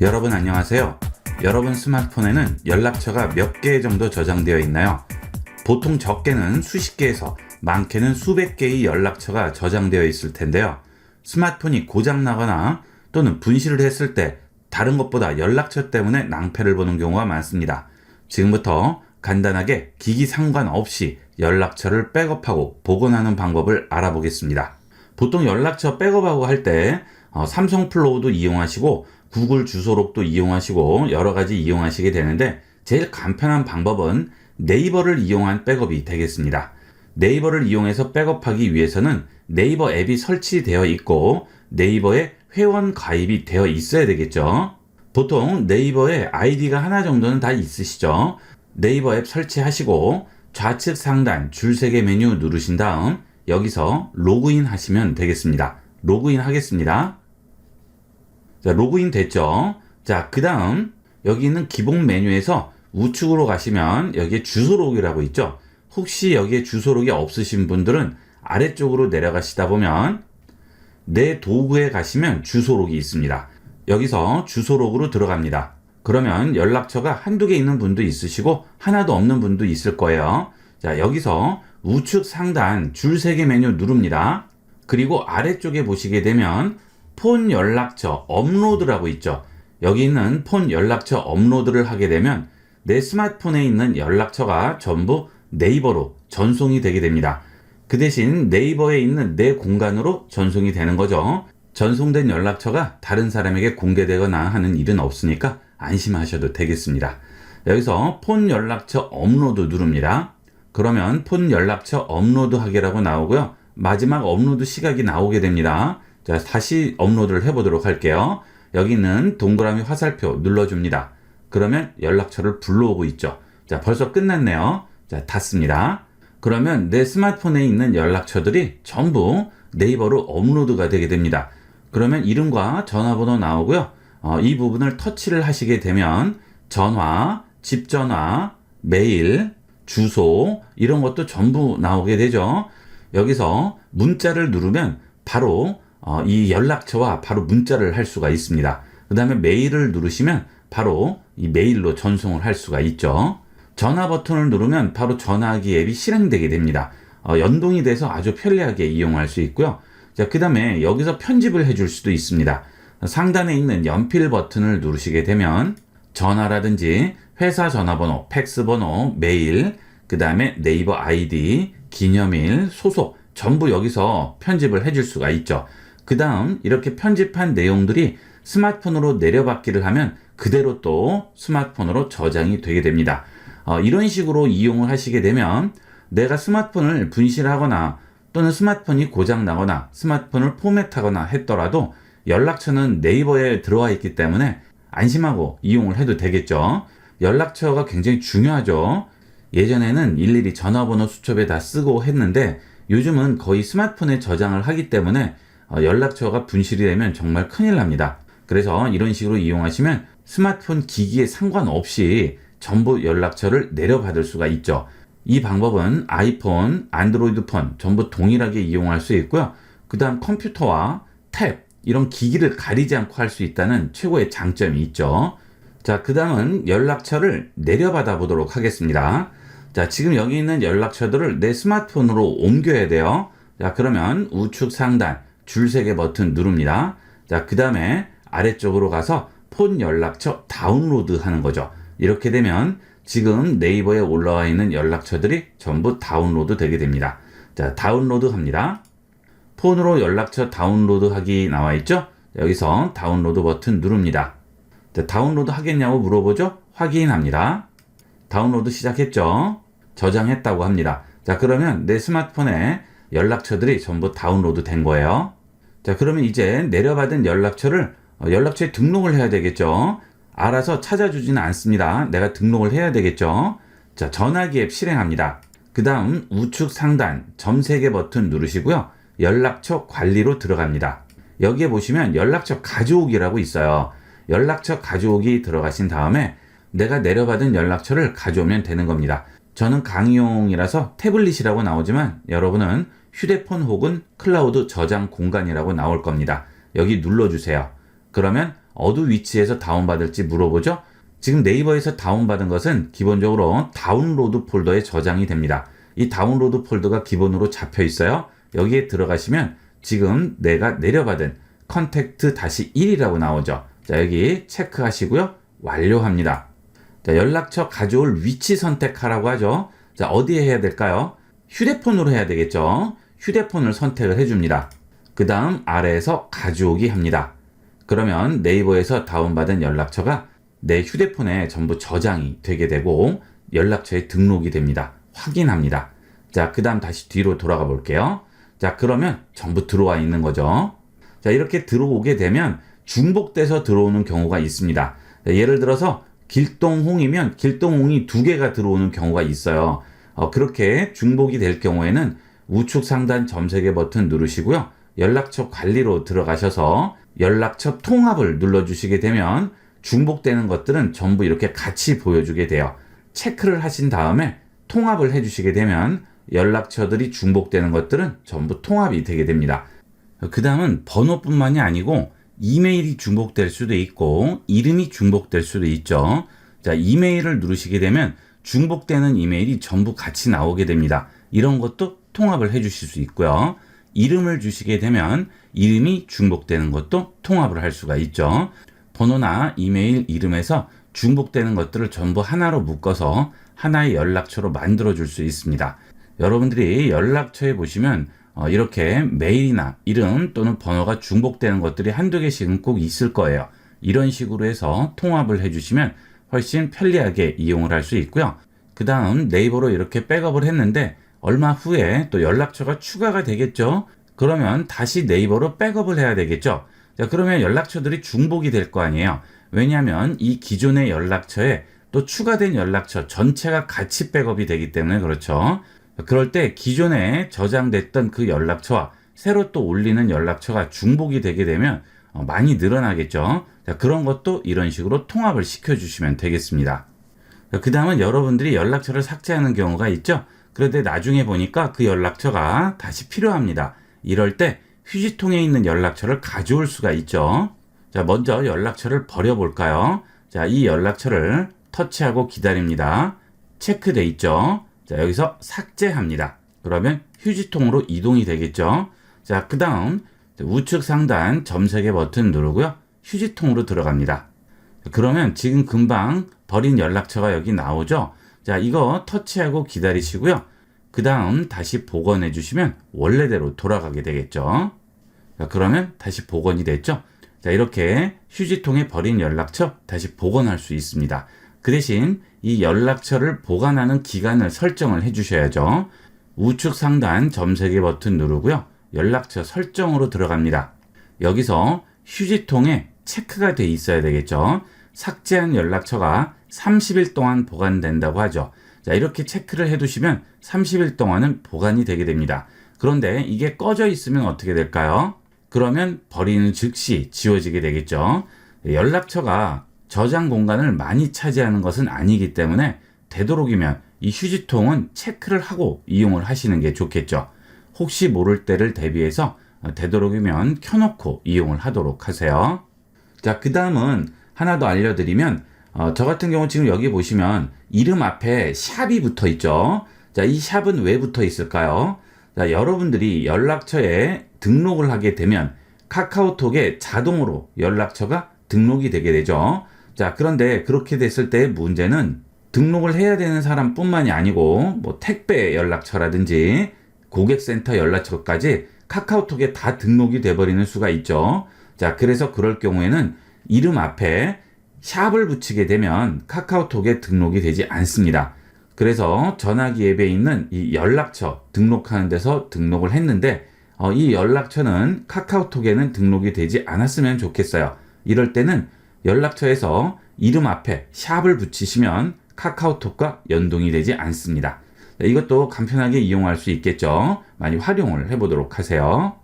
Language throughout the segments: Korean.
여러분 안녕하세요. 여러분 스마트폰에는 연락처가 몇 개 정도 저장되어 있나요? 보통 적게는 수십 개에서 많게는 수백 개의 연락처가 저장되어 있을 텐데요. 스마트폰이 고장나거나 또는 분실을 했을 때 다른 것보다 연락처 때문에 낭패를 보는 경우가 많습니다. 지금부터 간단하게 기기 상관없이 연락처를 백업하고 복원하는 방법을 알아보겠습니다. 보통 연락처 백업하고 할 때 삼성 플로우도 이용하시고 구글 주소록도 이용하시고 여러 가지 이용하시게 되는데 제일 간편한 방법은 네이버를 이용한 백업이 되겠습니다. 네이버를 이용해서 백업하기 위해서는 네이버 앱이 설치되어 있고 네이버에 회원 가입이 되어 있어야 되겠죠. 보통 네이버에 아이디가 하나 정도는 다 있으시죠. 네이버 앱 설치하시고 좌측 상단 줄세개 메뉴 누르신 다음 여기서 로그인 하시면 되겠습니다. 로그인 하겠습니다. 자, 로그인 됐죠? 자, 그 다음 여기 있는 기본 메뉴에서 우측으로 가시면 여기에 주소록이라고 있죠? 혹시 여기에 주소록이 없으신 분들은 아래쪽으로 내려가시다 보면 내 도구에 가시면 주소록이 있습니다. 여기서 주소록으로 들어갑니다. 그러면 연락처가 한두 개 있는 분도 있으시고 하나도 없는 분도 있을 거예요. 자, 여기서 우측 상단 줄 3개 메뉴 누릅니다. 그리고 아래쪽에 보시게 되면 폰 연락처 업로드라고 있죠. 여기 있는 폰 연락처 업로드를 하게 되면 내 스마트폰에 있는 연락처가 전부 네이버로 전송이 되게 됩니다. 그 대신 네이버에 있는 내 공간으로 전송이 되는 거죠. 전송된 연락처가 다른 사람에게 공개되거나 하는 일은 없으니까 안심하셔도 되겠습니다. 여기서 폰 연락처 업로드 누릅니다. 그러면 폰 연락처 업로드 하기라고 나오고요. 마지막 업로드 시각이 나오게 됩니다. 자, 다시 업로드를 해보도록 할게요. 여기 있는 동그라미 화살표 눌러줍니다. 그러면 연락처를 불러오고 있죠. 자, 벌써 끝났네요. 자, 닫습니다. 그러면 내 스마트폰에 있는 연락처들이 전부 네이버로 업로드가 되게 됩니다. 그러면 이름과 전화번호 나오고요. 이 부분을 터치를 하시게 되면 전화, 집전화, 메일, 주소 이런 것도 전부 나오게 되죠. 여기서 문자를 누르면 바로 이 연락처와 바로 문자를 할 수가 있습니다. 그 다음에 메일을 누르시면 바로 이 메일로 전송을 할 수가 있죠. 전화 버튼을 누르면 바로 전화기 앱이 실행되게 됩니다. 연동이 돼서 아주 편리하게 이용할 수 있고요. 자, 그 다음에 여기서 편집을 해줄 수도 있습니다. 상단에 있는 연필 버튼을 누르시게 되면 전화라든지 회사 전화번호, 팩스 번호, 메일, 그 다음에 네이버 아이디, 기념일, 소속 전부 여기서 편집을 해줄 수가 있죠. 그 다음 이렇게 편집한 내용들이 스마트폰으로 내려받기를 하면 그대로 또 스마트폰으로 저장이 되게 됩니다. 이런 식으로 이용을 하시게 되면 내가 스마트폰을 분실하거나 또는 스마트폰이 고장나거나 스마트폰을 포맷하거나 했더라도 연락처는 네이버에 들어와 있기 때문에 안심하고 이용을 해도 되겠죠. 연락처가 굉장히 중요하죠. 예전에는 일일이 전화번호 수첩에다 쓰고 했는데 요즘은 거의 스마트폰에 저장을 하기 때문에 연락처가 분실이 되면 정말 큰일 납니다. 그래서 이런 식으로 이용하시면 스마트폰 기기에 상관없이 전부 연락처를 내려받을 수가 있죠. 이 방법은 아이폰, 안드로이드 폰 전부 동일하게 이용할 수 있고요. 그 다음 컴퓨터와 탭 이런 기기를 가리지 않고 할 수 있다는 최고의 장점이 있죠. 자, 그 다음은 연락처를 내려받아 보도록 하겠습니다. 자, 지금 여기 있는 연락처들을 내 스마트폰으로 옮겨야 돼요. 자, 그러면 우측 상단 줄 3개 버튼 누릅니다. 자, 그 다음에 아래쪽으로 가서 폰 연락처 다운로드 하는 거죠. 이렇게 되면 지금 네이버에 올라와 있는 연락처들이 전부 다운로드 되게 됩니다. 자, 다운로드 합니다. 폰으로 연락처 다운로드 하기 나와 있죠? 여기서 다운로드 버튼 누릅니다. 자, 다운로드 하겠냐고 물어보죠? 확인합니다. 다운로드 시작했죠? 저장했다고 합니다. 자, 그러면 내 스마트폰에 연락처들이 전부 다운로드 된 거예요. 자, 그러면 이제 내려받은 연락처를 연락처에 등록을 해야 되겠죠? 알아서 찾아주지는 않습니다. 내가 등록을 해야 되겠죠? 자, 전화기 앱 실행합니다. 그 다음 우측 상단 점 3개 버튼 누르시고요. 연락처 관리로 들어갑니다. 여기에 보시면 연락처 가져오기라고 있어요. 연락처 가져오기 들어가신 다음에 내가 내려받은 연락처를 가져오면 되는 겁니다. 저는 강의용이라서 태블릿이라고 나오지만 여러분은 휴대폰 혹은 클라우드 저장 공간이라고 나올 겁니다. 여기 눌러주세요. 그러면 어느 위치에서 다운받을지 물어보죠. 지금 네이버에서 다운받은 것은 기본적으로 다운로드 폴더에 저장이 됩니다. 이 다운로드 폴더가 기본으로 잡혀 있어요. 여기에 들어가시면 지금 내가 내려받은 컨택트 -1이라고 나오죠. 자, 여기 체크하시고요. 완료합니다. 자, 연락처 가져올 위치 선택하라고 하죠. 자, 어디에 해야 될까요? 휴대폰으로 해야 되겠죠. 휴대폰을 선택을 해줍니다. 그 다음 아래에서 가져오기 합니다. 그러면 네이버에서 다운받은 연락처가 내 휴대폰에 전부 저장이 되게 되고 연락처에 등록이 됩니다. 확인합니다. 자, 그 다음 다시 뒤로 돌아가 볼게요. 자, 그러면 전부 들어와 있는 거죠. 자, 이렇게 들어오게 되면 중복돼서 들어오는 경우가 있습니다. 자, 예를 들어서 길동홍이면 길동홍이 2개가 들어오는 경우가 있어요. 그렇게 중복이 될 경우에는 우측 상단 점색의 버튼 누르시고요. 연락처 관리로 들어가셔서 연락처 통합을 눌러주시게 되면 중복되는 것들은 전부 이렇게 같이 보여주게 돼요. 체크를 하신 다음에 통합을 해주시게 되면 연락처들이 중복되는 것들은 전부 통합이 되게 됩니다. 그 다음은 번호뿐만이 아니고 이메일이 중복될 수도 있고 이름이 중복될 수도 있죠. 자, 이메일을 누르시게 되면 중복되는 이메일이 전부 같이 나오게 됩니다. 이런 것도 통합을 해주실 수 있고요. 이름을 주시게 되면 이름이 중복되는 것도 통합을 할 수가 있죠. 번호나 이메일 이름에서 중복되는 것들을 전부 하나로 묶어서 하나의 연락처로 만들어 줄 수 있습니다. 여러분들이 연락처에 보시면 이렇게 메일이나 이름 또는 번호가 중복되는 것들이 한두 개씩은 꼭 있을 거예요. 이런 식으로 해서 통합을 해주시면 훨씬 편리하게 이용을 할 수 있고요. 그 다음 네이버로 이렇게 백업을 했는데 얼마 후에 또 연락처가 추가가 되겠죠. 그러면 다시 네이버로 백업을 해야 되겠죠. 자, 그러면 연락처들이 중복이 될 거 아니에요. 왜냐하면 이 기존의 연락처에 또 추가된 연락처 전체가 같이 백업이 되기 때문에 그렇죠. 그럴 때 기존에 저장됐던 그 연락처와 새로 또 올리는 연락처가 중복이 되게 되면 많이 늘어나겠죠. 자, 그런 것도 이런 식으로 통합을 시켜주시면 되겠습니다. 그 다음은 여러분들이 연락처를 삭제하는 경우가 있죠. 그런데 나중에 보니까 그 연락처가 다시 필요합니다. 이럴 때 휴지통에 있는 연락처를 가져올 수가 있죠. 자, 먼저 연락처를 버려볼까요? 자, 이 연락처를 터치하고 기다립니다. 체크돼 있죠. 자, 여기서 삭제합니다. 그러면 휴지통으로 이동이 되겠죠. 자, 그 다음 우측 상단 점색의 버튼 누르고요. 휴지통으로 들어갑니다. 그러면 지금 금방 버린 연락처가 여기 나오죠. 자, 이거 터치하고 기다리시고요. 그 다음 다시 복원해 주시면 원래대로 돌아가게 되겠죠. 자, 그러면 다시 복원이 됐죠. 자, 이렇게 휴지통에 버린 연락처 다시 복원할 수 있습니다. 그 대신 이 연락처를 보관하는 기간을 설정을 해 주셔야죠. 우측 상단 점색의 버튼 누르고요. 연락처 설정으로 들어갑니다. 여기서 휴지통에 체크가 돼 있어야 되겠죠. 삭제한 연락처가 30일 동안 보관된다고 하죠. 자, 이렇게 체크를 해 두시면 30일 동안은 보관이 되게 됩니다. 그런데 이게 꺼져 있으면 어떻게 될까요? 그러면 버리는 즉시 지워지게 되겠죠. 연락처가 저장 공간을 많이 차지하는 것은 아니기 때문에 되도록이면 이 휴지통은 체크를 하고 이용을 하시는 게 좋겠죠. 혹시 모를 때를 대비해서 되도록이면 켜놓고 이용을 하도록 하세요. 자, 그 다음은 하나 더 알려드리면 저 같은 경우 지금 여기 보시면 이름 앞에 샵이 붙어 있죠. 자, 이 샵은 왜 붙어 있을까요? 자, 여러분들이 연락처에 등록을 하게 되면 카카오톡에 자동으로 연락처가 등록이 되게 되죠. 자, 그런데 그렇게 됐을 때 문제는 등록을 해야 되는 사람뿐만이 아니고 뭐 택배 연락처라든지 고객센터 연락처까지 카카오톡에 다 등록이 돼버리는 수가 있죠. 자, 그래서 그럴 경우에는 이름 앞에 샵을 붙이게 되면 카카오톡에 등록이 되지 않습니다. 그래서 전화기 앱에 있는 이 연락처 등록하는 데서 등록을 했는데 이 연락처는 카카오톡에는 등록이 되지 않았으면 좋겠어요. 이럴 때는 연락처에서 이름 앞에 샵을 붙이시면 카카오톡과 연동이 되지 않습니다. 이것도 간편하게 이용할 수 있겠죠. 많이 활용을 해보도록 하세요.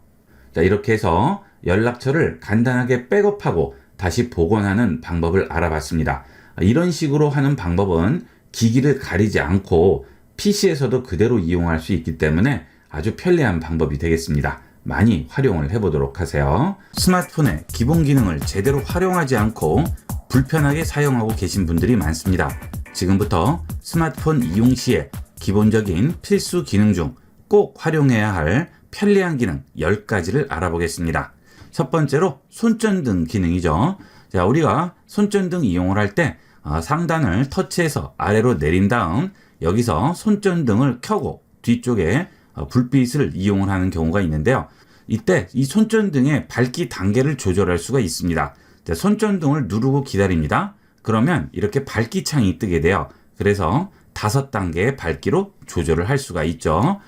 자, 이렇게 해서 연락처를 간단하게 백업하고 다시 복원하는 방법을 알아봤습니다. 이런 식으로 하는 방법은 기기를 가리지 않고 PC에서도 그대로 이용할 수 있기 때문에 아주 편리한 방법이 되겠습니다. 많이 활용을 해보도록 하세요. 스마트폰의 기본 기능을 제대로 활용하지 않고 불편하게 사용하고 계신 분들이 많습니다. 지금부터 스마트폰 이용 시에 기본적인 필수 기능 중 꼭 활용해야 할 편리한 기능 10가지를 알아보겠습니다. 첫 번째로 손전등 기능이죠. 자, 우리가 손전등 이용을 할 때 상단을 터치해서 아래로 내린 다음 여기서 손전등을 켜고 뒤쪽에 불빛을 이용을 하는 경우가 있는데요. 이때 이 손전등의 밝기 단계를 조절할 수가 있습니다. 자, 손전등을 누르고 기다립니다. 그러면 이렇게 밝기 창이 뜨게 돼요. 그래서 5단계의 밝기로 조절을 할 수가 있죠.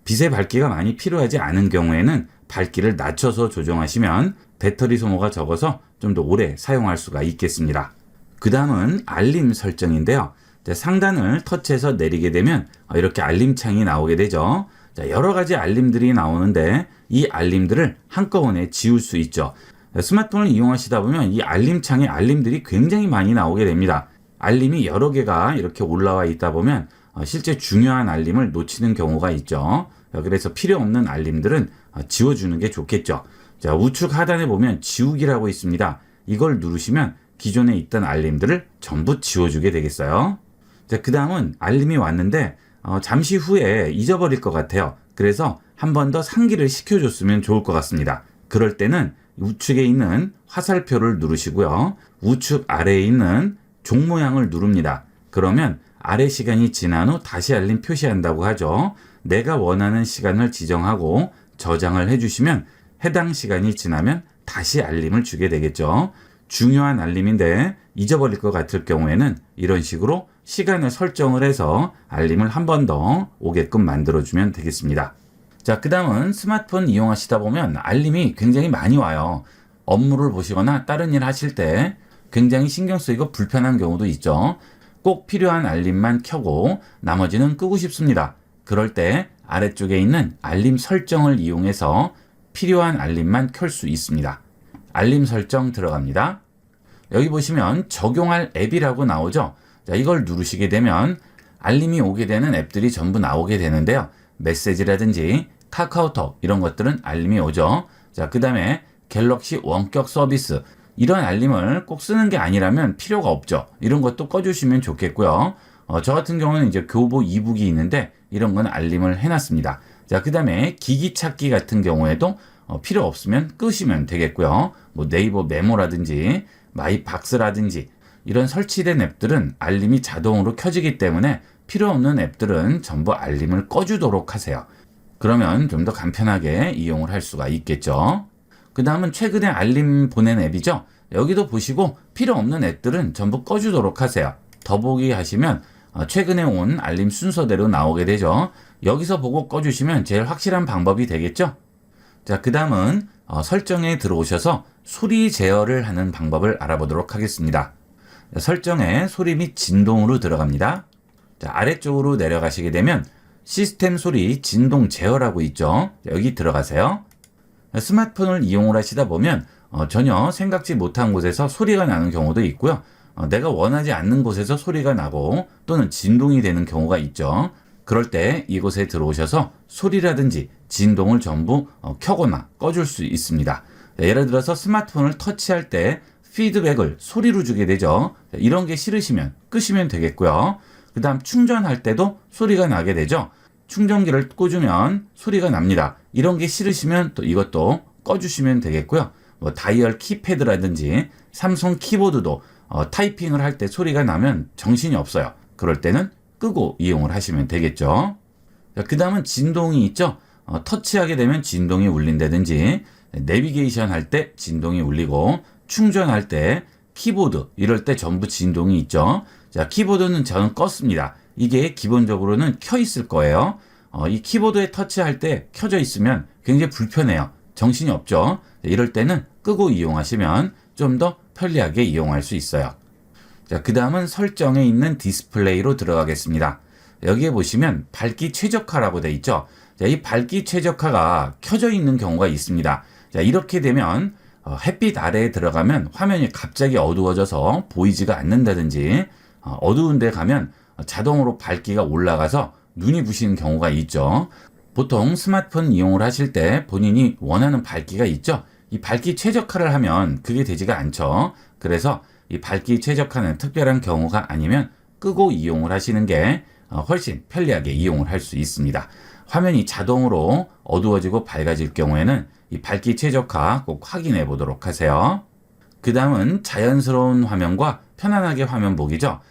빛의 밝기가 많이 필요하지 않은 경우에는 밝기를 낮춰서 조정하시면 배터리 소모가 적어서 좀 더 오래 사용할 수가 있겠습니다. 그 다음은 알림 설정인데요. 자, 상단을 터치해서 내리게 되면 이렇게 알림창이 나오게 되죠. 자, 여러 가지 알림들이 나오는데 이 알림들을 한꺼번에 지울 수 있죠. 스마트폰을 이용하시다 보면 이 알림창에 알림들이 굉장히 많이 나오게 됩니다. 알림이 여러 개가 이렇게 올라와 있다 보면 실제 중요한 알림을 놓치는 경우가 있죠. 그래서 필요 없는 알림들은 지워주는 게 좋겠죠. 자, 우측 하단에 보면 지우기라고 있습니다. 이걸 누르시면 기존에 있던 알림들을 전부 지워주게 되겠어요. 자, 그 다음은 알림이 왔는데 잠시 후에 잊어버릴 것 같아요. 그래서 한 번 더 상기를 시켜줬으면 좋을 것 같습니다. 그럴 때는 우측에 있는 화살표를 누르시고요. 우측 아래에 있는 종 모양을 누릅니다. 그러면 아래 시간이 지난 후 다시 알림 표시한다고 하죠. 내가 원하는 시간을 지정하고 저장을 해주시면 해당 시간이 지나면 다시 알림을 주게 되겠죠. 중요한 알림인데 잊어버릴 것 같을 경우에는 이런 식으로 시간을 설정을 해서 알림을 한 번 더 오게끔 만들어주면 되겠습니다. 자, 그 다음은 스마트폰 이용하시다 보면 알림이 굉장히 많이 와요. 업무를 보시거나 다른 일 하실 때 굉장히 신경 쓰이고 불편한 경우도 있죠. 꼭 필요한 알림만 켜고 나머지는 끄고 싶습니다. 그럴 때 아래쪽에 있는 알림 설정을 이용해서 필요한 알림만 켤 수 있습니다. 알림 설정 들어갑니다. 여기 보시면 적용할 앱이라고 나오죠. 자, 이걸 누르시게 되면 알림이 오게 되는 앱들이 전부 나오게 되는데요. 메시지라든지 카카오톡 이런 것들은 알림이 오죠. 자, 그 다음에 갤럭시 원격 서비스 이런 알림을 꼭 쓰는 게 아니라면 필요가 없죠. 이런 것도 꺼주시면 좋겠고요. 저 같은 경우는 이제 교보 이북이 있는데 이런 건 알림을 해놨습니다. 자, 그 다음에 기기 찾기 같은 경우에도 필요 없으면 끄시면 되겠고요. 뭐 네이버 메모라든지 마이박스라든지 이런 설치된 앱들은 알림이 자동으로 켜지기 때문에 필요 없는 앱들은 전부 알림을 꺼주도록 하세요. 그러면 좀 더 간편하게 이용을 할 수가 있겠죠. 그 다음은 최근에 알림 보낸 앱이죠. 여기도 보시고 필요 없는 앱들은 전부 꺼주도록 하세요. 더보기 하시면 최근에 온 알림 순서대로 나오게 되죠. 여기서 보고 꺼주시면 제일 확실한 방법이 되겠죠. 자, 그 다음은 설정에 들어오셔서 소리 제어를 하는 방법을 알아보도록 하겠습니다. 설정에 소리 및 진동으로 들어갑니다. 자, 아래쪽으로 내려가시게 되면 시스템 소리 진동 제어라고 있죠. 여기 들어가세요. 스마트폰을 이용을 하시다 보면 전혀 생각지 못한 곳에서 소리가 나는 경우도 있고요. 내가 원하지 않는 곳에서 소리가 나고 또는 진동이 되는 경우가 있죠. 그럴 때 이곳에 들어오셔서 소리라든지 진동을 전부 켜거나 꺼줄 수 있습니다. 예를 들어서 스마트폰을 터치할 때 피드백을 소리로 주게 되죠. 이런 게 싫으시면 끄시면 되겠고요. 그 다음 충전할 때도 소리가 나게 되죠. 충전기를 꽂으면 소리가 납니다. 이런 게 싫으시면 또 이것도 꺼주시면 되겠고요. 뭐 다이얼 키패드라든지 삼성 키보드도 타이핑을 할 때 소리가 나면 정신이 없어요. 그럴 때는 끄고 이용을 하시면 되겠죠. 그 다음은 진동이 있죠. 터치하게 되면 진동이 울린다든지 내비게이션 할 때 진동이 울리고 충전할 때 키보드 이럴 때 전부 진동이 있죠. 자, 키보드는 저는 껐습니다. 이게 기본적으로는 켜 있을 거예요. 이 키보드에 터치할 때 켜져 있으면 굉장히 불편해요. 정신이 없죠. 이럴 때는 끄고 이용하시면 좀 더 편리하게 이용할 수 있어요. 자, 그 다음은 설정에 있는 디스플레이로 들어가겠습니다. 여기에 보시면 밝기 최적화라고 되어 있죠. 자, 이 밝기 최적화가 켜져 있는 경우가 있습니다. 자, 이렇게 되면 햇빛 아래에 들어가면 화면이 갑자기 어두워져서 보이지가 않는다든지 어두운 데 가면 자동으로 밝기가 올라가서 눈이 부시는 경우가 있죠. 보통 스마트폰 이용을 하실 때 본인이 원하는 밝기가 있죠. 이 밝기 최적화를 하면 그게 되지가 않죠. 그래서 이 밝기 최적화는 특별한 경우가 아니면 끄고 이용을 하시는 게 훨씬 편리하게 이용을 할 수 있습니다. 화면이 자동으로 어두워지고 밝아질 경우에는 이 밝기 최적화 꼭 확인해 보도록 하세요. 그 다음은 자연스러운 화면과 편안하게 화면 보기죠.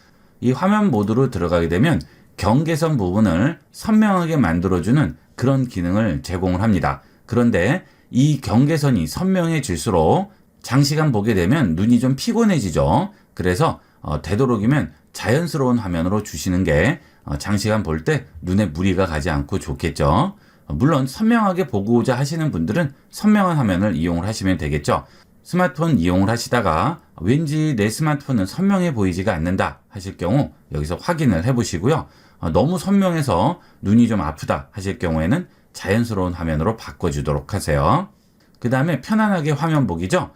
이 화면 모드로 들어가게 되면 경계선 부분을 선명하게 만들어주는 그런 기능을 제공을 합니다. 그런데 이 경계선이 선명해질수록 장시간 보게 되면 눈이 좀 피곤해지죠. 그래서 되도록이면 자연스러운 화면으로 주시는 게 장시간 볼 때 눈에 무리가 가지 않고 좋겠죠. 물론 선명하게 보고자 하시는 분들은 선명한 화면을 이용을 하시면 되겠죠. 스마트폰 이용을 하시다가 왠지 내 스마트폰은 선명해 보이지가 않는다 하실 경우 여기서 확인을 해보시고요. 너무 선명해서 눈이 좀 아프다 하실 경우에는 자연스러운 화면으로 바꿔주도록 하세요. 그 다음에 편안하게 화면 보기죠.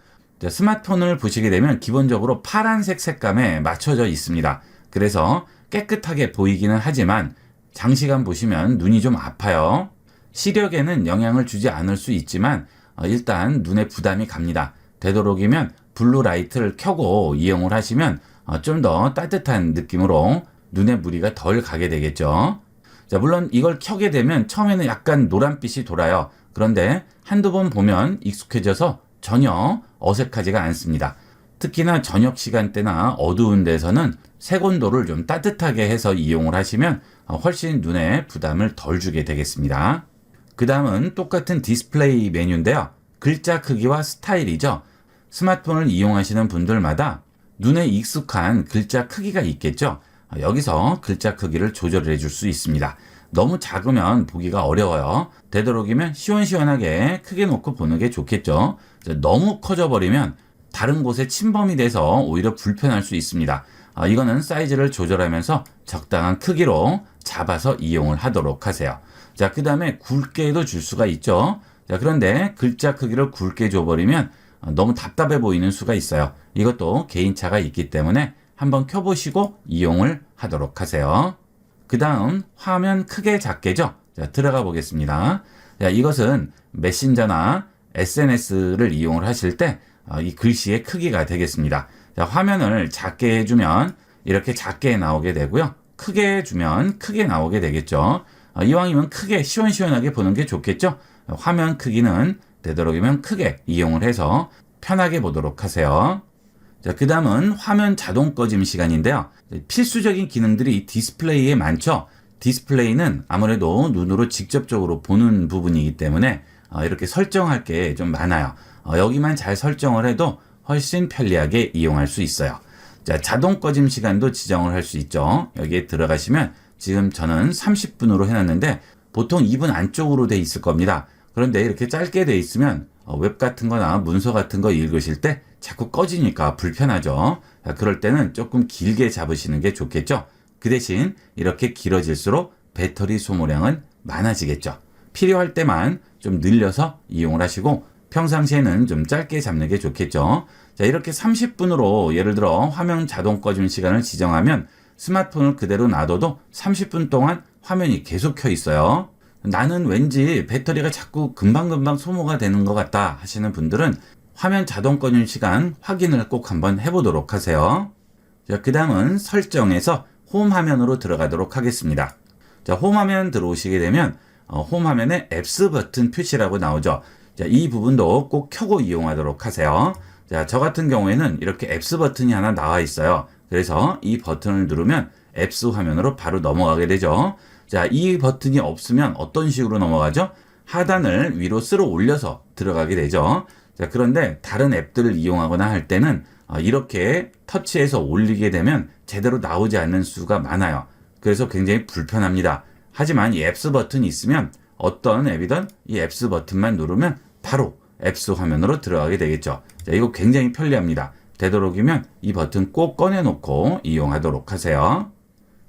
스마트폰을 보시게 되면 기본적으로 파란색 색감에 맞춰져 있습니다. 그래서 깨끗하게 보이기는 하지만 장시간 보시면 눈이 좀 아파요. 시력에는 영향을 주지 않을 수 있지만 일단 눈에 부담이 갑니다. 되도록이면 블루라이트를 켜고 이용을 하시면 좀 더 따뜻한 느낌으로 눈에 무리가 덜 가게 되겠죠. 자, 물론 이걸 켜게 되면 처음에는 약간 노란빛이 돌아요. 그런데 한두 번 보면 익숙해져서 전혀 어색하지가 않습니다. 특히나 저녁 시간대나 어두운 데서는 색온도를 좀 따뜻하게 해서 이용을 하시면 훨씬 눈에 부담을 덜 주게 되겠습니다. 그 다음은 똑같은 디스플레이 메뉴인데요. 글자 크기와 스타일이죠. 스마트폰을 이용하시는 분들마다 눈에 익숙한 글자 크기가 있겠죠. 여기서 글자 크기를 조절해 줄 수 있습니다. 너무 작으면 보기가 어려워요. 되도록이면 시원시원하게 크게 놓고 보는 게 좋겠죠. 너무 커져버리면 다른 곳에 침범이 돼서 오히려 불편할 수 있습니다. 이거는 사이즈를 조절하면서 적당한 크기로 잡아서 이용을 하도록 하세요. 자, 그 다음에 굵게도 줄 수가 있죠. 자, 그런데 글자 크기를 굵게 줘버리면 너무 답답해 보이는 수가 있어요. 이것도 개인차가 있기 때문에 한번 켜보시고 이용을 하도록 하세요. 그 다음 화면 크게 작게죠. 자, 들어가 보겠습니다. 자, 이것은 메신저나 SNS를 이용을 하실 때 이 글씨의 크기가 되겠습니다. 자, 화면을 작게 해주면 이렇게 작게 나오게 되고요. 크게 해주면 크게 나오게 되겠죠. 이왕이면 크게 시원시원하게 보는 게 좋겠죠. 화면 크기는 되도록이면 크게 이용을 해서 편하게 보도록 하세요. 자, 그 다음은 화면 자동 꺼짐 시간인데요. 필수적인 기능들이 디스플레이에 많죠. 디스플레이는 아무래도 눈으로 직접적으로 보는 부분이기 때문에 이렇게 설정할 게 좀 많아요. 여기만 잘 설정을 해도 훨씬 편리하게 이용할 수 있어요. 자, 자동 꺼짐 시간도 지정을 할 수 있죠. 여기에 들어가시면 지금 저는 30분으로 해놨는데 보통 2분 안쪽으로 돼 있을 겁니다. 그런데 이렇게 짧게 돼 있으면 웹 같은 거나 문서 같은 거 읽으실 때 자꾸 꺼지니까 불편하죠. 자, 그럴 때는 조금 길게 잡으시는 게 좋겠죠. 그 대신 이렇게 길어질수록 배터리 소모량은 많아지겠죠. 필요할 때만 좀 늘려서 이용을 하시고 평상시에는 좀 짧게 잡는 게 좋겠죠. 자, 이렇게 30분으로 예를 들어 화면 자동 꺼짐 시간을 지정하면 스마트폰을 그대로 놔둬도 30분 동안 화면이 계속 켜 있어요. 나는 왠지 배터리가 자꾸 금방금방 소모가 되는 것 같다 하시는 분들은 화면 자동 꺼짐 시간 확인을 꼭 한번 해보도록 하세요. 자, 그 다음은 설정에서 홈 화면으로 들어가도록 하겠습니다. 자, 홈 화면 들어오시게 되면 홈 화면에 앱스 버튼 표시라고 나오죠. 자, 이 부분도 꼭 켜고 이용하도록 하세요. 자, 저 같은 경우에는 이렇게 앱스 버튼이 하나 나와 있어요. 그래서 이 버튼을 누르면 앱스 화면으로 바로 넘어가게 되죠. 자, 이 버튼이 없으면 어떤 식으로 넘어가죠? 하단을 위로 쓸어 올려서 들어가게 되죠. 자, 그런데 다른 앱들을 이용하거나 할 때는 이렇게 터치해서 올리게 되면 제대로 나오지 않는 수가 많아요. 그래서 굉장히 불편합니다. 하지만 이 앱스 버튼이 있으면 어떤 앱이든 이 앱스 버튼만 누르면 바로 앱스 화면으로 들어가게 되겠죠. 자, 이거 굉장히 편리합니다. 되도록이면 이 버튼 꼭 꺼내놓고 이용하도록 하세요.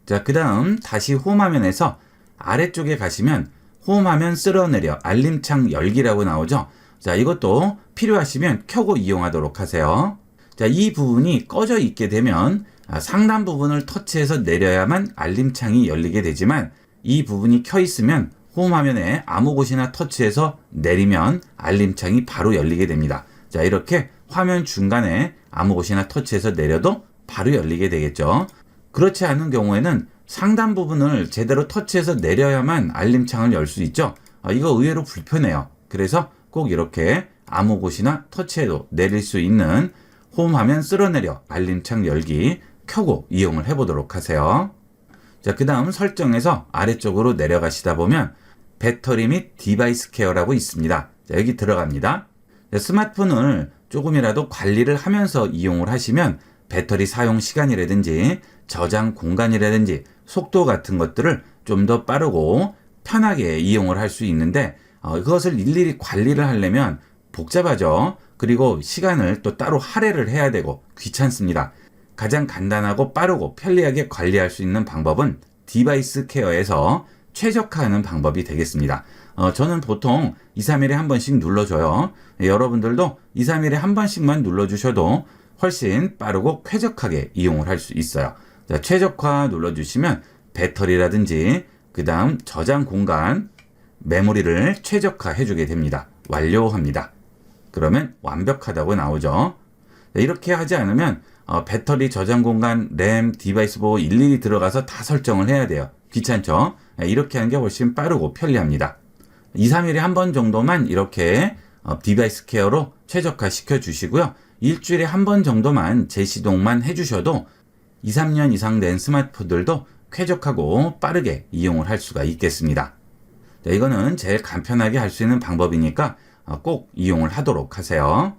자, 그 다음 다시 홈 화면에서 아래쪽에 가시면 홈 화면 쓸어내려 알림창 열기라고 나오죠. 자, 이것도 필요하시면 켜고 이용하도록 하세요. 자, 이 부분이 꺼져 있게 되면 상단 부분을 터치해서 내려야만 알림창이 열리게 되지만 이 부분이 켜 있으면 홈 화면에 아무 곳이나 터치해서 내리면 알림창이 바로 열리게 됩니다. 자, 이렇게 화면 중간에 아무 곳이나 터치해서 내려도 바로 열리게 되겠죠. 그렇지 않은 경우에는 상단 부분을 제대로 터치해서 내려야만 알림창을 열 수 있죠. 이거 의외로 불편해요. 그래서 꼭 이렇게 아무 곳이나 터치해도 내릴 수 있는 홈 화면 쓸어내려 알림창 열기 켜고 이용을 해보도록 하세요. 자, 그 다음 설정에서 아래쪽으로 내려가시다 보면 배터리 및 디바이스 케어라고 있습니다. 자, 여기 들어갑니다. 자, 스마트폰을 조금이라도 관리를 하면서 이용을 하시면 배터리 사용 시간이라든지 저장 공간이라든지 속도 같은 것들을 좀 더 빠르고 편하게 이용을 할 수 있는데 그것을 일일이 관리를 하려면 복잡하죠. 그리고 시간을 또 따로 할애를 해야 되고 귀찮습니다. 가장 간단하고 빠르고 편리하게 관리할 수 있는 방법은 디바이스 케어에서 최적화하는 방법이 되겠습니다. 저는 보통 2, 3일에 한 번씩 눌러줘요. 여러분들도 2, 3일에 한 번씩만 눌러주셔도 훨씬 빠르고 쾌적하게 이용을 할 수 있어요. 자, 최적화 눌러주시면 배터리라든지 그 다음 저장 공간, 메모리를 최적화 해주게 됩니다. 완료합니다. 그러면 완벽하다고 나오죠. 자, 이렇게 하지 않으면 배터리 저장 공간, 램, 디바이스 보호 일일이 들어가서 다 설정을 해야 돼요. 귀찮죠? 이렇게 하는 게 훨씬 빠르고 편리합니다. 2, 3일에 한 번 정도만 이렇게 디바이스 케어로 최적화 시켜주시고요. 일주일에 한 번 정도만 재시동만 해주셔도 2, 3년 이상 된 스마트폰들도 쾌적하고 빠르게 이용을 할 수가 있겠습니다. 자, 이거는 제일 간편하게 할 수 있는 방법이니까 꼭 이용을 하도록 하세요.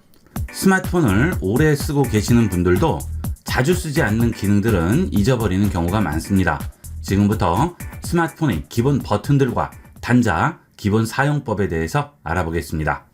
스마트폰을 오래 쓰고 계시는 분들도 자주 쓰지 않는 기능들은 잊어버리는 경우가 많습니다. 지금부터 스마트폰의 기본 버튼들과 단자, 기본 사용법에 대해서 알아보겠습니다.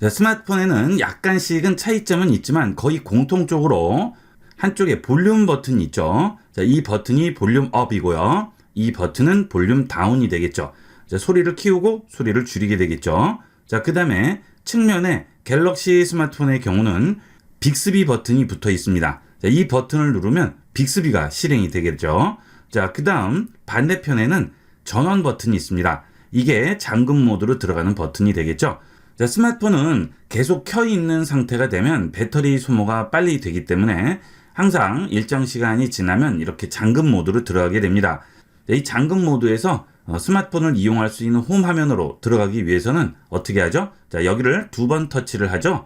자, 스마트폰에는 약간씩은 차이점은 있지만 거의 공통적으로 한쪽에 볼륨 버튼이 있죠. 자, 이 버튼이 볼륨 업이고요. 이 버튼은 볼륨 다운이 되겠죠. 자, 소리를 키우고 소리를 줄이게 되겠죠. 자, 그 다음에 측면에 갤럭시 스마트폰의 경우는 빅스비 버튼이 붙어 있습니다. 자, 이 버튼을 누르면 빅스비가 실행이 되겠죠. 자, 그 다음 반대편에는 전원 버튼이 있습니다. 이게 잠금 모드로 들어가는 버튼이 되겠죠. 자, 스마트폰은 계속 켜 있는 상태가 되면 배터리 소모가 빨리 되기 때문에 항상 일정 시간이 지나면 이렇게 잠금 모드로 들어가게 됩니다. 자, 이 잠금 모드에서 스마트폰을 이용할 수 있는 홈 화면으로 들어가기 위해서는 어떻게 하죠? 자, 여기를 2번 터치를 하죠.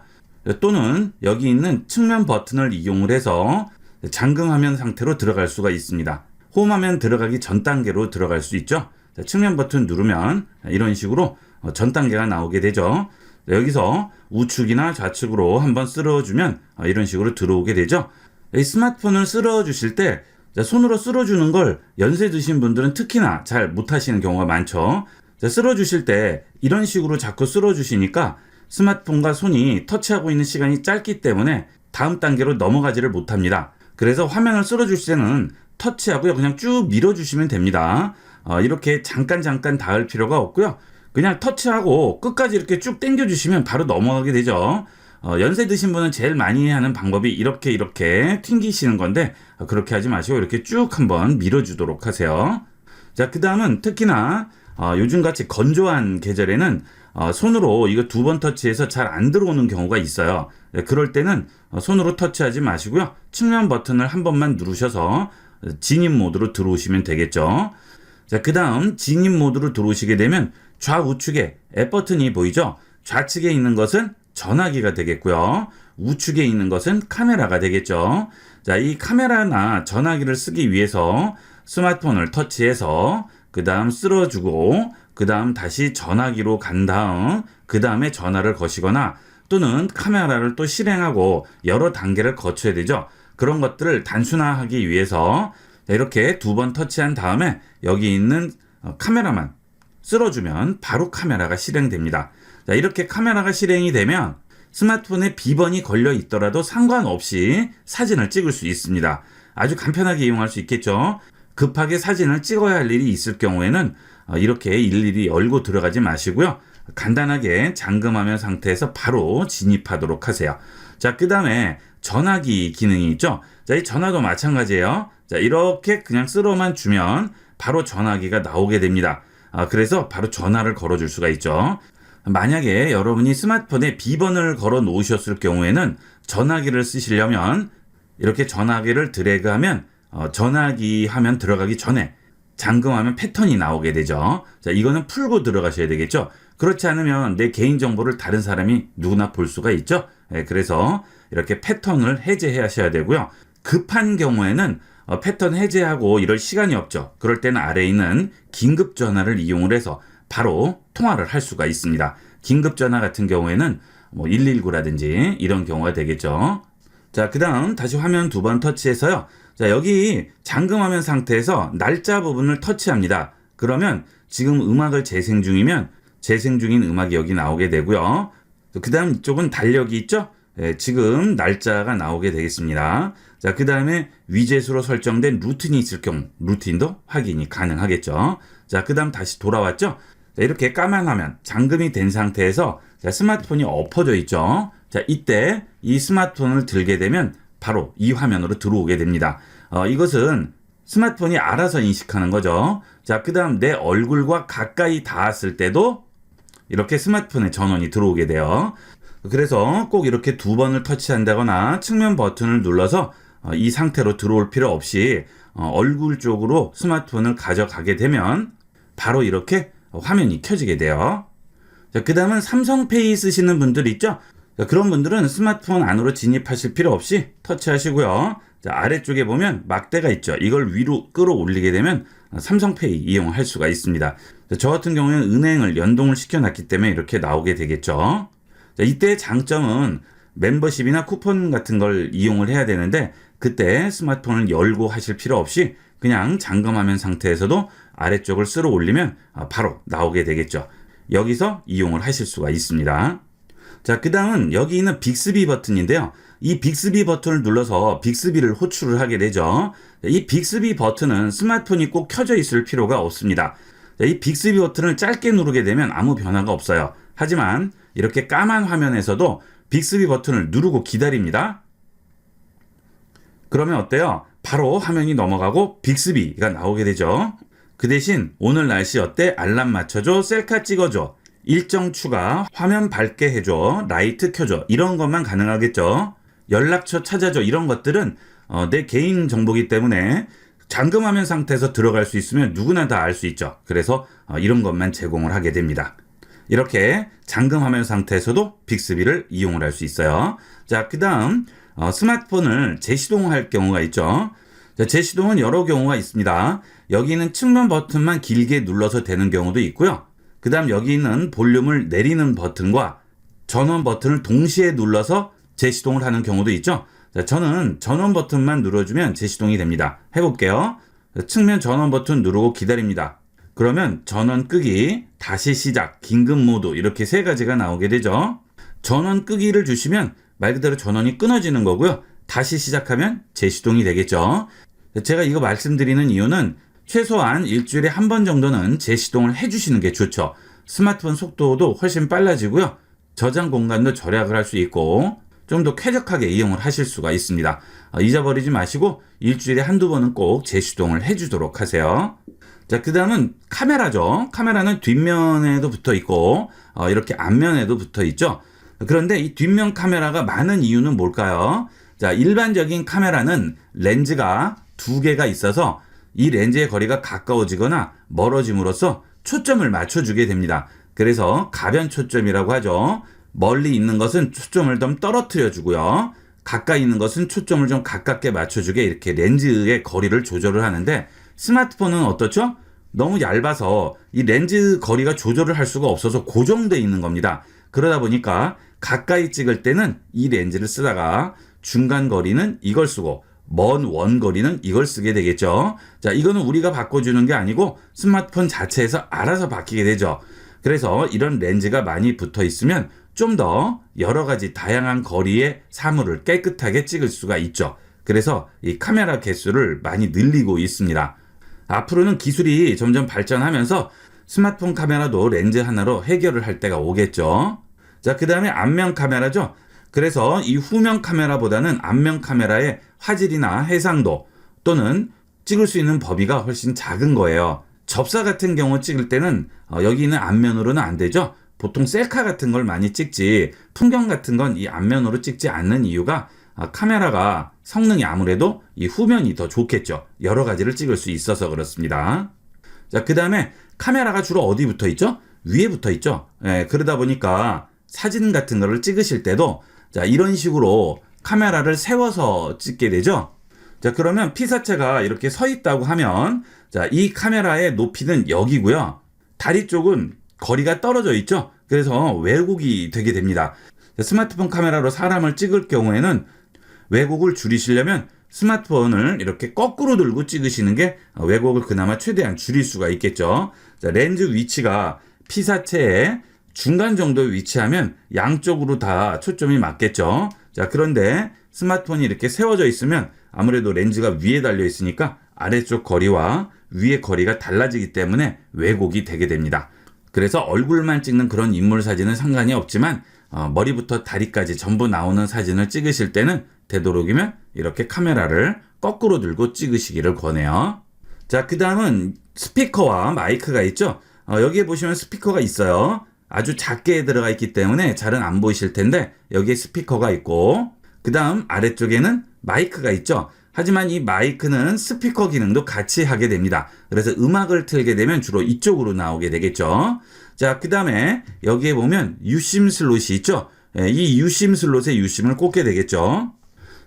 또는 여기 있는 측면 버튼을 이용을 해서 잠금 화면 상태로 들어갈 수가 있습니다. 홈 화면 들어가기 전 단계로 들어갈 수 있죠. 자, 측면 버튼 누르면 이런 식으로 전 단계가 나오게 되죠. 여기서 우측이나 좌측으로 한번 쓸어주면 이런 식으로 들어오게 되죠. 이 스마트폰을 쓸어주실 때 손으로 쓸어주는 걸 연세 드신 분들은 특히나 잘 못하시는 경우가 많죠. 자, 쓸어주실 때 이런 식으로 자꾸 쓸어주시니까 스마트폰과 손이 터치하고 있는 시간이 짧기 때문에 다음 단계로 넘어가지를 못합니다. 그래서 화면을 쓸어주실 때는 터치하고요, 그냥 쭉 밀어주시면 됩니다. 이렇게 잠깐 닿을 필요가 없고요. 그냥 터치하고 끝까지 이렇게 쭉 당겨주시면 바로 넘어가게 되죠. 연세 드신 분은 제일 많이 하는 방법이 이렇게 튕기시는 건데 그렇게 하지 마시고 이렇게 쭉 한번 밀어주도록 하세요. 자, 그 다음은 특히나 요즘같이 건조한 계절에는 손으로 이거 2번 터치해서 잘 안 들어오는 경우가 있어요. 그럴 때는 손으로 터치하지 마시고요. 측면 버튼을 한 번만 누르셔서 진입 모드로 들어오시면 되겠죠. 자, 그 다음 진입 모드로 들어오시게 되면 좌우측에 앱 버튼이 보이죠? 좌측에 있는 것은 전화기가 되겠고요. 우측에 있는 것은 카메라가 되겠죠. 자, 이 카메라나 전화기를 쓰기 위해서 스마트폰을 터치해서 그 다음 쓸어주고 그 다음 다시 전화기로 간 다음 그 다음에 전화를 거시거나 또는 카메라를 또 실행하고 여러 단계를 거쳐야 되죠. 그런 것들을 단순화하기 위해서 이렇게 2번 터치한 다음에 여기 있는 카메라만 쓸어주면 바로 카메라가 실행됩니다. 자, 이렇게 카메라가 실행이 되면 스마트폰에 비번이 걸려 있더라도 상관없이 사진을 찍을 수 있습니다. 아주 간편하게 이용할 수 있겠죠. 급하게 사진을 찍어야 할 일이 있을 경우에는 이렇게 일일이 열고 들어가지 마시고요. 간단하게 잠금화면 상태에서 바로 진입하도록 하세요. 자, 그 다음에 전화기 기능이 있죠. 자, 이 전화도 마찬가지예요. 자, 이렇게 그냥 쓸어만 주면 바로 전화기가 나오게 됩니다. 그래서 바로 전화를 걸어줄 수가 있죠. 만약에 여러분이 스마트폰에 비번을 걸어 놓으셨을 경우에는 전화기를 쓰시려면 이렇게 전화기를 드래그하면 전화기 화면 들어가기 전에 잠금하면 패턴이 나오게 되죠. 자, 이거는 풀고 들어가셔야 되겠죠. 그렇지 않으면 내 개인정보를 다른 사람이 누구나 볼 수가 있죠. 그래서 이렇게 패턴을 해제하셔야 되고요. 급한 경우에는 패턴 해제하고 이럴 시간이 없죠. 그럴 때는 아래에 있는 긴급 전화를 이용을 해서 바로 통화를 할 수가 있습니다. 긴급 전화 같은 경우에는 119라든지 이런 경우가 되겠죠. 자, 그 다음 다시 화면 2번 터치해서요. 자, 여기 잠금화면 상태에서 날짜 부분을 터치합니다. 그러면 지금 음악을 재생 중이면 재생 중인 음악이 여기 나오게 되고요. 그 다음 이쪽은 달력이 있죠? 지금 날짜가 나오게 되겠습니다. 자, 그 다음에 위젯으로 설정된 루틴이 있을 경우 루틴도 확인이 가능하겠죠. 자, 그 다음 다시 돌아왔죠? 자, 이렇게 까만 화면 잠금이 된 상태에서 자, 스마트폰이 엎어져 있죠. 자, 이때 이 스마트폰을 들게 되면 바로 이 화면으로 들어오게 됩니다. 이것은 스마트폰이 알아서 인식하는 거죠. 자, 그 다음 내 얼굴과 가까이 닿았을 때도 이렇게 스마트폰에 전원이 들어오게 돼요. 그래서 꼭 이렇게 2번을 터치한다거나 측면 버튼을 눌러서 이 상태로 들어올 필요 없이 얼굴 쪽으로 스마트폰을 가져가게 되면 바로 이렇게 화면이 켜지게 돼요. 자, 그 다음은 삼성페이 쓰시는 분들 있죠? 자, 그런 분들은 스마트폰 안으로 진입하실 필요 없이 터치하시고요. 자, 아래쪽에 보면 막대가 있죠. 이걸 위로 끌어올리게 되면 삼성페이 이용할 수가 있습니다. 자, 저 같은 경우에는 은행을 연동을 시켜놨기 때문에 이렇게 나오게 되겠죠. 자, 이때의 장점은 멤버십이나 쿠폰 같은 걸 이용을 해야 되는데 그때 스마트폰을 열고 하실 필요 없이 그냥 잠금화면 상태에서도 아래쪽을 쓸어 올리면 바로 나오게 되겠죠. 여기서 이용을 하실 수가 있습니다. 자, 그 다음은 여기 있는 빅스비 버튼인데요. 이 빅스비 버튼을 눌러서 빅스비를 호출을 하게 되죠. 이 빅스비 버튼은 스마트폰이 꼭 켜져 있을 필요가 없습니다. 자, 이 빅스비 버튼을 짧게 누르게 되면 아무 변화가 없어요. 하지만 이렇게 까만 화면에서도 빅스비 버튼을 누르고 기다립니다. 그러면 어때요? 바로 화면이 넘어가고 빅스비가 나오게 되죠. 그 대신 오늘 날씨 어때? 알람 맞춰줘, 셀카 찍어줘, 일정 추가, 화면 밝게 해줘, 라이트 켜줘 이런 것만 가능하겠죠. 연락처 찾아줘 이런 것들은 내 개인 정보이기 때문에 잠금화면 상태에서 들어갈 수 있으면 누구나 다 알 수 있죠. 그래서 이런 것만 제공을 하게 됩니다. 이렇게 잠금화면 상태에서도 빅스비를 이용을 할 수 있어요. 자, 그 다음 스마트폰을 재시동할 경우가 있죠. 자, 재시동은 여러 경우가 있습니다. 여기는 측면 버튼만 길게 눌러서 되는 경우도 있고요. 그 다음 여기 있는 볼륨을 내리는 버튼과 전원 버튼을 동시에 눌러서 재시동을 하는 경우도 있죠. 자, 저는 전원 버튼만 눌러주면 재시동이 됩니다. 해볼게요. 자, 측면 전원 버튼 누르고 기다립니다. 그러면 전원 끄기, 다시 시작, 긴급 모드 이렇게 3가지가 나오게 되죠. 전원 끄기를 주시면 말 그대로 전원이 끊어지는 거고요. 다시 시작하면 재시동이 되겠죠. 제가 이거 말씀드리는 이유는 최소한 일주일에 한 번 정도는 재시동을 해주시는 게 좋죠. 스마트폰 속도도 훨씬 빨라지고요. 저장 공간도 절약을 할 수 있고 좀 더 쾌적하게 이용을 하실 수가 있습니다. 잊어버리지 마시고 일주일에 한두 번은 꼭 재시동을 해주도록 하세요. 자, 그 다음은 카메라죠. 카메라는 뒷면에도 붙어 있고 이렇게 앞면에도 붙어 있죠. 그런데 이 뒷면 카메라가 많은 이유는 뭘까요? 자, 일반적인 카메라는 렌즈가 2개가 있어서 이 렌즈의 거리가 가까워지거나 멀어짐으로써 초점을 맞춰주게 됩니다. 그래서 가변 초점이라고 하죠. 멀리 있는 것은 초점을 좀 떨어뜨려 주고요. 가까이 있는 것은 초점을 좀 가깝게 맞춰주게 이렇게 렌즈의 거리를 조절을 하는데 스마트폰은 어떻죠? 너무 얇아서 이 렌즈 거리가 조절을 할 수가 없어서 고정되어 있는 겁니다. 그러다 보니까 가까이 찍을 때는 이 렌즈를 쓰다가 중간 거리는 이걸 쓰고 먼 원거리는 이걸 쓰게 되겠죠. 자, 이거는 우리가 바꿔주는 게 아니고 스마트폰 자체에서 알아서 바뀌게 되죠. 그래서 이런 렌즈가 많이 붙어 있으면 좀 더 여러 가지 다양한 거리의 사물을 깨끗하게 찍을 수가 있죠. 그래서 이 카메라 개수를 많이 늘리고 있습니다. 앞으로는 기술이 점점 발전하면서 스마트폰 카메라도 렌즈 하나로 해결을 할 때가 오겠죠. 자, 그 다음에 앞면 카메라죠. 그래서 이 후면 카메라보다는 앞면 카메라의 화질이나 해상도 또는 찍을 수 있는 범위가 훨씬 작은 거예요. 접사 같은 경우 찍을 때는 여기 있는 앞면으로는 안 되죠. 보통 셀카 같은 걸 많이 찍지 풍경 같은 건 이 앞면으로 찍지 않는 이유가 카메라가 성능이 아무래도 이 후면이 더 좋겠죠. 여러 가지를 찍을 수 있어서 그렇습니다. 자, 그 다음에 카메라가 주로 어디 붙어 있죠? 위에 붙어 있죠. 그러다 보니까 사진 같은 거를 찍으실 때도 자, 이런 식으로 카메라를 세워서 찍게 되죠. 자, 그러면 피사체가 이렇게 서 있다고 하면 자, 이 카메라의 높이는 여기고요. 다리 쪽은 거리가 떨어져 있죠. 그래서 왜곡이 되게 됩니다. 스마트폰 카메라로 사람을 찍을 경우에는 왜곡을 줄이시려면 스마트폰을 이렇게 거꾸로 들고 찍으시는 게 왜곡을 그나마 최대한 줄일 수가 있겠죠. 자, 렌즈 위치가 피사체의 중간 정도에 위치하면 양쪽으로 다 초점이 맞겠죠. 자, 그런데 스마트폰이 이렇게 세워져 있으면 아무래도 렌즈가 위에 달려 있으니까 아래쪽 거리와 위의 거리가 달라지기 때문에 왜곡이 되게 됩니다. 그래서 얼굴만 찍는 그런 인물 사진은 상관이 없지만 머리부터 다리까지 전부 나오는 사진을 찍으실 때는 되도록이면 이렇게 카메라를 거꾸로 들고 찍으시기를 권해요. 자, 그 다음은 스피커와 마이크가 있죠. 여기에 보시면 스피커가 있어요. 아주 작게 들어가 있기 때문에 잘은 안 보이실 텐데 여기에 스피커가 있고 그 다음 아래쪽에는 마이크가 있죠. 하지만 이 마이크는 스피커 기능도 같이 하게 됩니다. 그래서 음악을 틀게 되면 주로 이쪽으로 나오게 되겠죠. 자, 그 다음에 여기에 보면 유심 슬롯이 있죠. 이 유심 슬롯에 유심을 꽂게 되겠죠.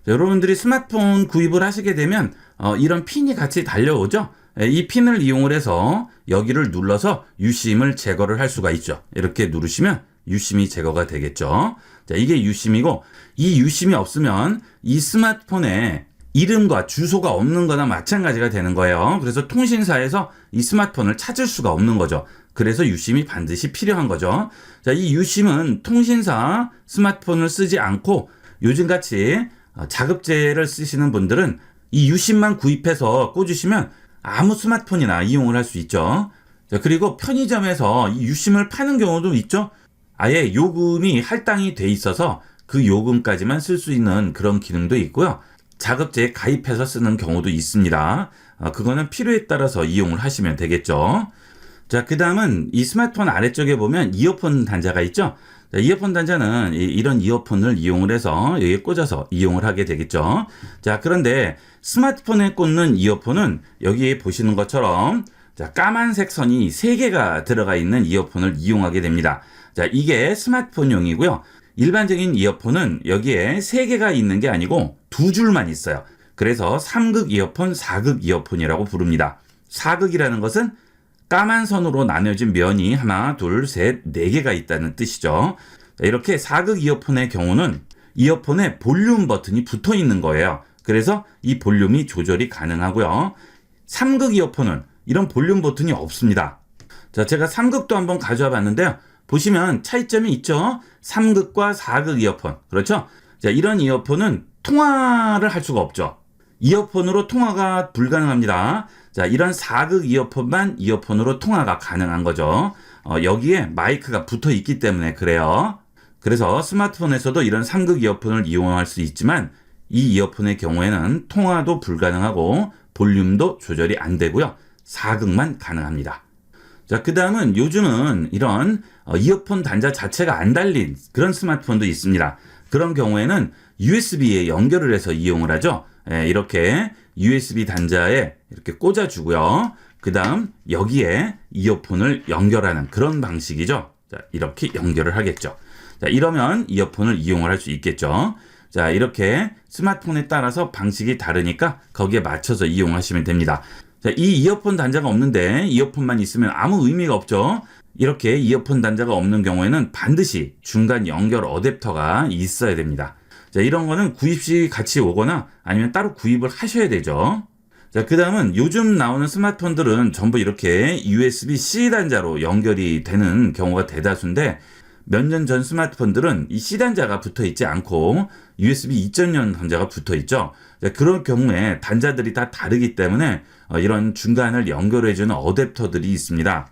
자, 여러분들이 스마트폰 구입을 하시게 되면 이런 핀이 같이 달려오죠. 이 핀을 이용을 해서 여기를 눌러서 유심을 제거를 할 수가 있죠. 이렇게 누르시면 유심이 제거가 되겠죠. 자, 이게 유심이고 이 유심이 없으면 이 스마트폰에 이름과 주소가 없는 거나 마찬가지가 되는 거예요. 그래서 통신사에서 이 스마트폰을 찾을 수가 없는 거죠. 그래서 유심이 반드시 필요한 거죠. 자, 이 유심은 통신사 스마트폰을 쓰지 않고 요즘같이 자급제를 쓰시는 분들은 이 유심만 구입해서 꽂으시면 아무 스마트폰이나 이용을 할 수 있죠. 자, 그리고 편의점에서 이 유심을 파는 경우도 있죠. 아예 요금이 할당이 돼 있어서 그 요금까지만 쓸 수 있는 그런 기능도 있고요. 자급제에 가입해서 쓰는 경우도 있습니다. 그거는 필요에 따라서 이용을 하시면 되겠죠. 자, 그 다음은 이 스마트폰 아래쪽에 보면 이어폰 단자가 있죠. 자, 이어폰 단자는 이런 이어폰을 이용을 해서 여기에 꽂아서 이용을 하게 되겠죠. 자, 그런데 스마트폰에 꽂는 이어폰은 여기에 보시는 것처럼 자, 까만색 선이 3개가 들어가 있는 이어폰을 이용하게 됩니다. 자, 이게 스마트폰용이고요. 일반적인 이어폰은 여기에 3개가 있는 게 아니고 2줄만 있어요. 그래서 3극 이어폰, 4극 이어폰이라고 부릅니다. 4극이라는 것은 까만 선으로 나뉘어진 면이 하나, 둘, 셋, 4개가 있다는 뜻이죠. 이렇게 4극 이어폰의 경우는 이어폰에 볼륨 버튼이 붙어 있는 거예요. 그래서 이 볼륨이 조절이 가능하고요. 3극 이어폰은 이런 볼륨 버튼이 없습니다. 자, 제가 3극도 한번 가져와 봤는데요. 보시면 차이점이 있죠. 3극과 4극 이어폰. 그렇죠? 자, 이런 이어폰은 통화를 할 수가 없죠. 이어폰으로 통화가 불가능합니다. 자, 이런 4극 이어폰만 이어폰으로 통화가 가능한 거죠. 여기에 마이크가 붙어 있기 때문에 그래요. 그래서 스마트폰에서도 이런 3극 이어폰을 이용할 수 있지만 이 이어폰의 경우에는 통화도 불가능하고 볼륨도 조절이 안 되고요. 4극만 가능합니다. 자, 그 다음은 요즘은 이런 이어폰 단자 자체가 안 달린 그런 스마트폰도 있습니다. 그런 경우에는 USB에 연결을 해서 이용을 하죠. 이렇게 USB 단자에 이렇게 꽂아주고요. 그 다음 여기에 이어폰을 연결하는 그런 방식이죠. 자, 이렇게 연결을 하겠죠. 자, 이러면 이어폰을 이용을 할 수 있겠죠. 자, 이렇게 스마트폰에 따라서 방식이 다르니까 거기에 맞춰서 이용하시면 됩니다. 자, 이 이어폰 단자가 없는데 이어폰만 있으면 아무 의미가 없죠. 이렇게 이어폰 단자가 없는 경우에는 반드시 중간 연결 어댑터가 있어야 됩니다. 자, 이런 거는 구입 시 같이 오거나 아니면 따로 구입을 하셔야 되죠. 자, 그 다음은 요즘 나오는 스마트폰들은 전부 이렇게 USB-C 단자로 연결이 되는 경우가 대다수인데 몇 년 전 스마트폰들은 이 C 단자가 붙어 있지 않고 USB 2.0 단자가 붙어 있죠. 자, 그런 경우에 단자들이 다 다르기 때문에 이런 중간을 연결해주는 어댑터들이 있습니다.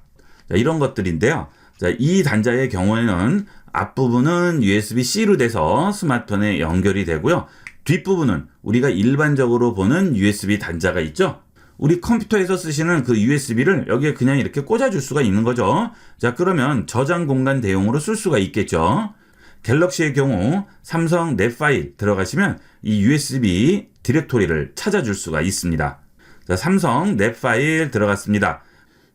자, 이런 것들인데요. 자, 이 단자의 경우에는 앞부분은 USB-C로 돼서 스마트폰에 연결이 되고요. 뒷부분은 우리가 일반적으로 보는 USB 단자가 있죠. 우리 컴퓨터에서 쓰시는 그 USB를 여기에 그냥 이렇게 꽂아줄 수가 있는 거죠. 자, 그러면 저장 공간 대용으로 쓸 수가 있겠죠. 갤럭시의 경우 삼성 넷 파일 들어가시면 이 USB 디렉토리를 찾아줄 수가 있습니다. 자, 삼성 넷 파일 들어갔습니다.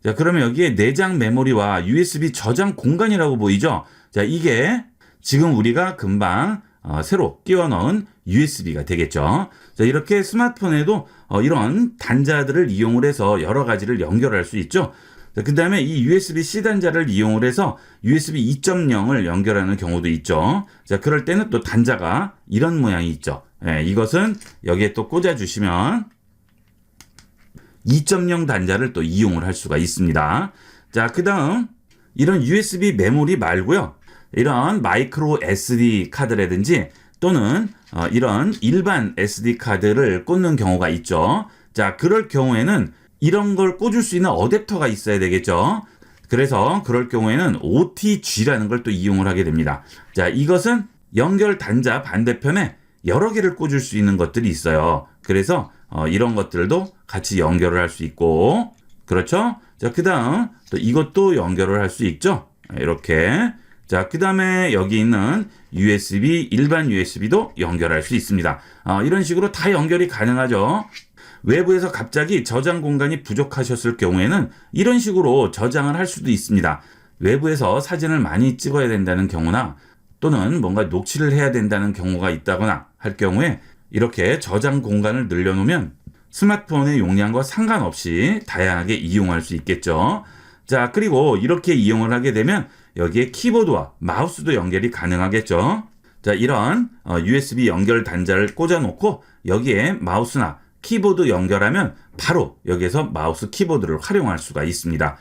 자, 그러면 여기에 내장 메모리와 USB 저장 공간이라고 보이죠? 자, 이게 지금 우리가 금방 새로 끼워 넣은 USB가 되겠죠. 자, 이렇게 스마트폰에도 이런 단자들을 이용을 해서 여러 가지를 연결할 수 있죠. 그 다음에 이 USB-C 단자를 이용을 해서 USB 2.0을 연결하는 경우도 있죠. 자, 그럴 때는 또 단자가 이런 모양이 있죠. 예, 이것은 여기에 또 꽂아주시면 2.0 단자를 또 이용을 할 수가 있습니다. 자, 그 다음 이런 USB 메모리 말고요. 이런 마이크로 SD 카드라든지 또는 이런 일반 SD 카드를 꽂는 경우가 있죠. 자, 그럴 경우에는 이런 걸 꽂을 수 있는 어댑터가 있어야 되겠죠. 그래서 그럴 경우에는 OTG라는 걸 또 이용을 하게 됩니다. 자, 이것은 연결 단자 반대편에 여러 개를 꽂을 수 있는 것들이 있어요. 그래서 이런 것들도 같이 연결을 할 수 있고, 그렇죠? 자, 그 다음 또 이것도 연결을 할 수 있죠. 이렇게. 자, 그 다음에 여기 있는 USB, 일반 USB도 연결할 수 있습니다. 이런 식으로 다 연결이 가능하죠. 외부에서 갑자기 저장 공간이 부족하셨을 경우에는 이런 식으로 저장을 할 수도 있습니다. 외부에서 사진을 많이 찍어야 된다는 경우나 또는 뭔가 녹취를 해야 된다는 경우가 있다거나 할 경우에 이렇게 저장 공간을 늘려놓으면 스마트폰의 용량과 상관없이 다양하게 이용할 수 있겠죠. 자, 그리고 이렇게 이용을 하게 되면 여기에 키보드와 마우스도 연결이 가능하겠죠. 자, 이런 USB 연결 단자를 꽂아놓고 여기에 마우스나 키보드 연결하면 바로 여기에서 마우스 키보드를 활용할 수가 있습니다.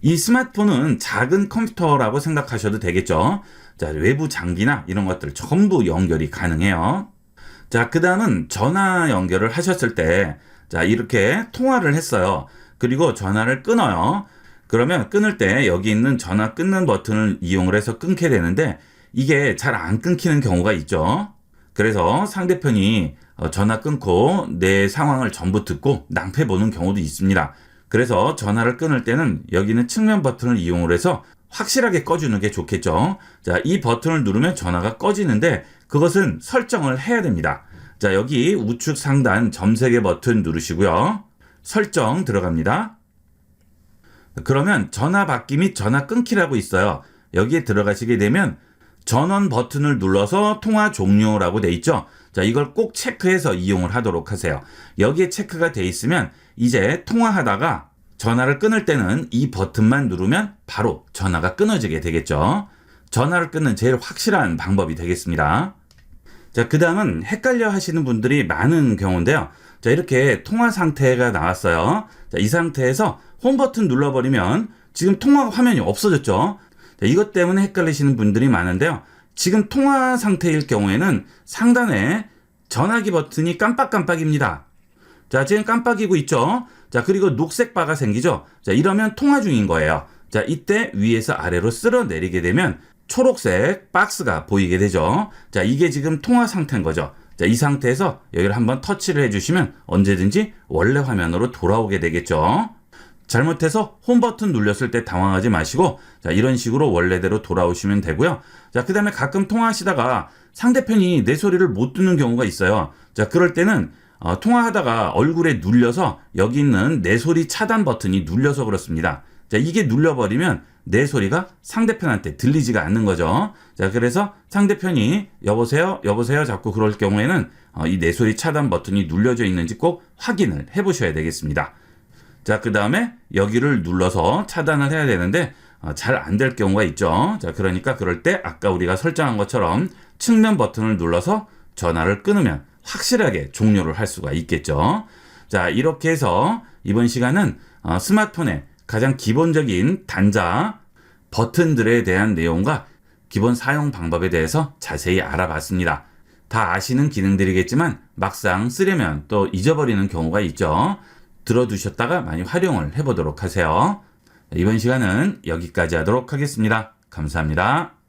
이 스마트폰은 작은 컴퓨터라고 생각하셔도 되겠죠. 자, 외부 장비나 이런 것들 전부 연결이 가능해요. 자, 그 다음은 전화 연결을 하셨을 때, 자, 이렇게 통화를 했어요. 그리고 전화를 끊어요. 그러면 끊을 때 여기 있는 전화 끊는 버튼을 이용을 해서 끊게 되는데 이게 잘 안 끊기는 경우가 있죠. 그래서 상대편이 전화 끊고 내 상황을 전부 듣고 낭패 보는 경우도 있습니다. 그래서 전화를 끊을 때는 여기 있는 측면 버튼을 이용을 해서 확실하게 꺼주는 게 좋겠죠. 자, 이 버튼을 누르면 전화가 꺼지는데 그것은 설정을 해야 됩니다. 자, 여기 우측 상단 점 3개 버튼 누르시고요. 설정 들어갑니다. 그러면 전화 받기 및 전화 끊기라고 있어요. 여기에 들어가시게 되면 전원 버튼을 눌러서 통화 종료라고 돼 있죠. 자, 이걸 꼭 체크해서 이용을 하도록 하세요. 여기에 체크가 돼 있으면 이제 통화하다가 전화를 끊을 때는 이 버튼만 누르면 바로 전화가 끊어지게 되겠죠. 전화를 끊는 제일 확실한 방법이 되겠습니다. 자, 그 다음은 헷갈려 하시는 분들이 많은 경우인데요. 자, 이렇게 통화 상태가 나왔어요. 자, 이 상태에서 홈 버튼 눌러버리면 지금 통화 화면이 없어졌죠. 자, 이것 때문에 헷갈리시는 분들이 많은데요. 지금 통화 상태일 경우에는 상단에 전화기 버튼이 깜빡깜빡입니다. 자, 지금 깜빡이고 있죠. 자, 그리고 녹색 바가 생기죠. 자, 이러면 통화 중인 거예요. 자, 이때 위에서 아래로 쓸어 내리게 되면 초록색 박스가 보이게 되죠. 자, 이게 지금 통화 상태인 거죠. 자, 이 상태에서 여기를 한번 터치를 해주시면 언제든지 원래 화면으로 돌아오게 되겠죠. 잘못해서 홈 버튼 눌렸을 때 당황하지 마시고, 자, 이런 식으로 원래대로 돌아오시면 되고요. 자, 그 다음에 가끔 통화하시다가 상대편이 내 소리를 못 듣는 경우가 있어요. 자, 그럴 때는 통화하다가 얼굴에 눌려서 여기 있는 내 소리 차단 버튼이 눌려서 그렇습니다. 자, 이게 눌려버리면 내 소리가 상대편한테 들리지가 않는 거죠. 자, 그래서 상대편이 여보세요? 여보세요? 자꾸 그럴 경우에는 이 내 소리 차단 버튼이 눌려져 있는지 꼭 확인을 해 보셔야 되겠습니다. 자, 그 다음에 여기를 눌러서 차단을 해야 되는데 잘 안 될 경우가 있죠. 자, 그러니까 그럴 때 아까 우리가 설정한 것처럼 측면 버튼을 눌러서 전화를 끊으면 확실하게 종료를 할 수가 있겠죠. 자, 이렇게 해서 이번 시간은 스마트폰의 가장 기본적인 단자 버튼들에 대한 내용과 기본 사용 방법에 대해서 자세히 알아봤습니다. 다 아시는 기능들이겠지만 막상 쓰려면 또 잊어버리는 경우가 있죠. 들어두셨다가 많이 활용을 해보도록 하세요. 이번 시간은 여기까지 하도록 하겠습니다. 감사합니다.